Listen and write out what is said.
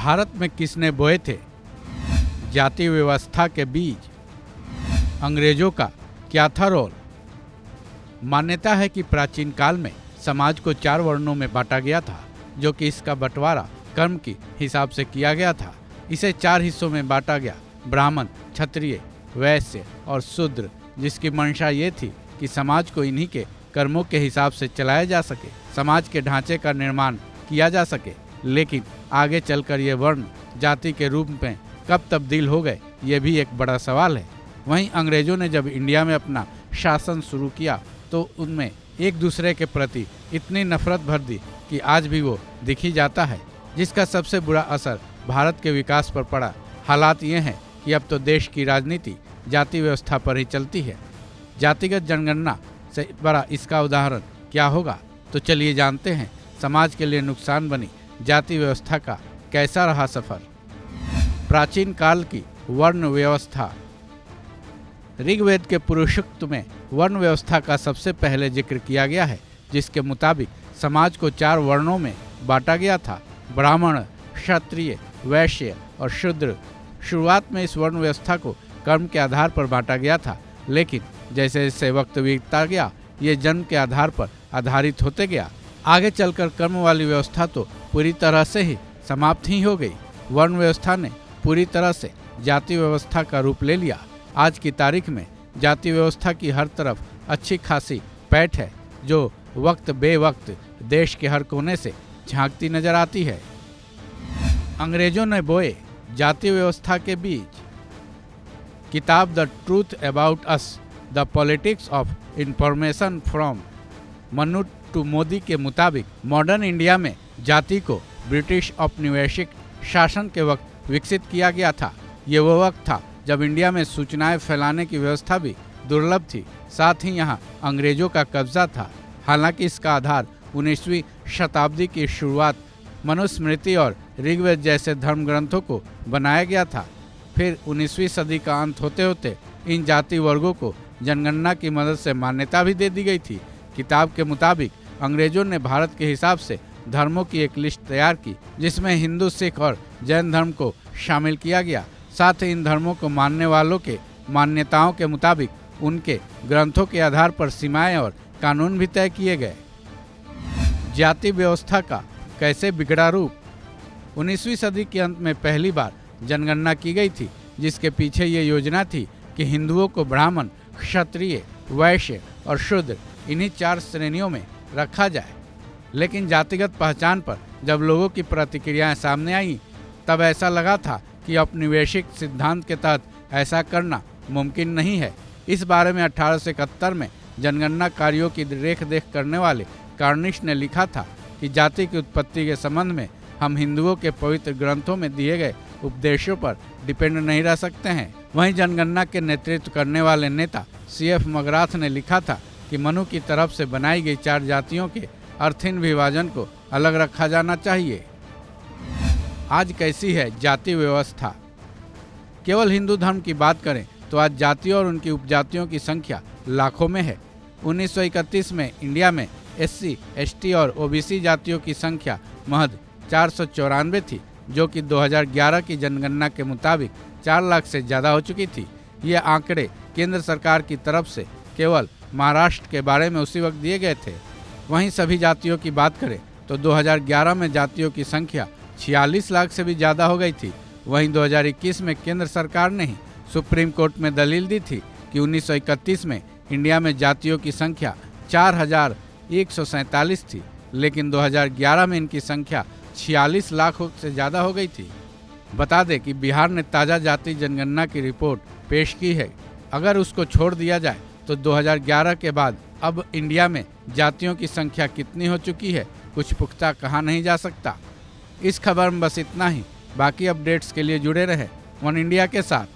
भारत में किसने बोए थे जाति व्यवस्था के बीज? अंग्रेजों का क्या था रोल? मान्यता है कि प्राचीन काल में समाज को 4 वर्णों में बांटा गया था, जो कि इसका बंटवारा कर्म के हिसाब से किया गया था। इसे 4 हिस्सों में बांटा गया: ब्राह्मण, क्षत्रिय, वैश्य और शूद्र, जिसकी मंशा ये थी कि समाज को इन्हीं के कर्मों के हिसाब से चलाया जा सके, समाज के ढांचे का निर्माण किया जा सके। लेकिन आगे चलकर ये वर्ण जाति के रूप में कब तब्दील हो गए, ये भी एक बड़ा सवाल है। वहीं अंग्रेजों ने जब इंडिया में अपना शासन शुरू किया तो उनमें एक दूसरे के प्रति इतनी नफरत भर दी कि आज भी वो दिखी जाता है, जिसका सबसे बुरा असर भारत के विकास पर पड़ा। हालात ये हैं कि अब तो देश की राजनीति जाति व्यवस्था पर ही चलती है। जातिगत जनगणना से बड़ा इसका उदाहरण क्या होगा? तो चलिए जानते हैं समाज के लिए नुकसान बनी जाति व्यवस्था का कैसा रहा सफर। प्राचीन काल की वर्ण व्यवस्था। ऋग्वेद के पुरुषोक्त में वर्ण व्यवस्था का सबसे पहले जिक्र किया गया है, जिसके मुताबिक समाज को 4 वर्णों में बांटा गया था: ब्राह्मण, क्षत्रिय, वैश्य और शूद्र। शुरुआत में इस वर्ण व्यवस्था को कर्म के आधार पर बांटा गया था, लेकिन जैसे जैसे वक्त बीतता गया ये जन्म के आधार पर आधारित होते गया। आगे चलकर कर्म वाली व्यवस्था तो पूरी तरह से ही समाप्त ही हो गई। वर्ण व्यवस्था ने पूरी तरह से जाति व्यवस्था का रूप ले लिया। आज की तारीख में जाति व्यवस्था की हर तरफ अच्छी खासी पैठ है, जो वक्त बेवक्त देश के हर कोने से झांकती नजर आती है। अंग्रेजों ने बोए जाति व्यवस्था के बीज। किताब the truth about us, the politics of information from Manu to Modi के मुताबिक मॉडर्न इंडिया में जाति को ब्रिटिश औपनिवेशिक शासन के वक्त विकसित किया गया था। ये वो वक्त था जब इंडिया में सूचनाएं फैलाने की व्यवस्था भी दुर्लभ थी, साथ ही यहाँ अंग्रेजों का कब्जा था। हालांकि इसका आधार 19वीं शताब्दी की शुरुआत मनुस्मृति और ऋग्वेद जैसे धर्म ग्रंथों को बनाया गया था। फिर 19वीं सदी का अंत होते होते इन जाति वर्गों को जनगणना की मदद से मान्यता भी दे दी गई थी। किताब के मुताबिक अंग्रेजों ने भारत के हिसाब से धर्मों की एक लिस्ट तैयार की, जिसमें हिंदू, सिख और जैन धर्म को शामिल किया गया। साथ ही इन धर्मों को मानने वालों के मान्यताओं के मुताबिक उनके ग्रंथों के आधार पर सीमाएं और कानून भी तय किए गए। जाति व्यवस्था का कैसे बिगड़ा रूप। 19वीं सदी के अंत में पहली बार जनगणना की गई थी, जिसके पीछे ये योजना थी कि हिंदुओं को ब्राह्मण, क्षत्रिय, वैश्य और शूद्र इन्हीं 4 श्रेणियों में रखा जाए। लेकिन जातिगत पहचान पर जब लोगों की प्रतिक्रियाएं सामने आईं, तब ऐसा लगा था कि औपनिवेशिक सिद्धांत के तहत ऐसा करना मुमकिन नहीं है। इस बारे में 1871 में जनगणना कार्यों की रेख देख करने वाले कार्निश ने लिखा था कि जाति की उत्पत्ति के संबंध में हम हिंदुओं के पवित्र ग्रंथों में दिए गए उपदेशों पर डिपेंड नहीं रह सकते हैं। वहीं जनगणना के नेतृत्व करने वाले नेता CF मगराथ ने लिखा था कि मनु की तरफ से बनाई गई 4 जातियों के अर्थहीन विभाजन को अलग रखा जाना चाहिए। आज कैसी है जाति व्यवस्था। केवल हिंदू धर्म की बात करें तो आज जातियों और उनकी उपजातियों की संख्या लाखों में है। 1931 में इंडिया में SC, ST और OBC जातियों की संख्या महज 494 थी, जो कि 2011 की जनगणना के मुताबिक 4 लाख से ज़्यादा हो चुकी थी। ये आंकड़े केंद्र सरकार की तरफ से केवल महाराष्ट्र के बारे में उसी वक्त दिए गए थे। वहीं सभी जातियों की बात करें तो 2011 में जातियों की संख्या 46 लाख से भी ज़्यादा हो गई थी। वहीं 2021 में केंद्र सरकार ने ही सुप्रीम कोर्ट में दलील दी थी कि 1931 में इंडिया में जातियों की संख्या 4147 थी, लेकिन 2011 में इनकी संख्या 46 लाख से ज़्यादा हो गई थी। बता दें कि बिहार ने ताज़ा जाति जनगणना की रिपोर्ट पेश की है। अगर उसको छोड़ दिया जाए तो 2011 के बाद अब इंडिया में जातियों की संख्या कितनी हो चुकी है, कुछ पुख्ता कहा नहीं जा सकता। इस खबर में बस इतना ही। बाकी अपडेट्स के लिए जुड़े रहें वन इंडिया के साथ।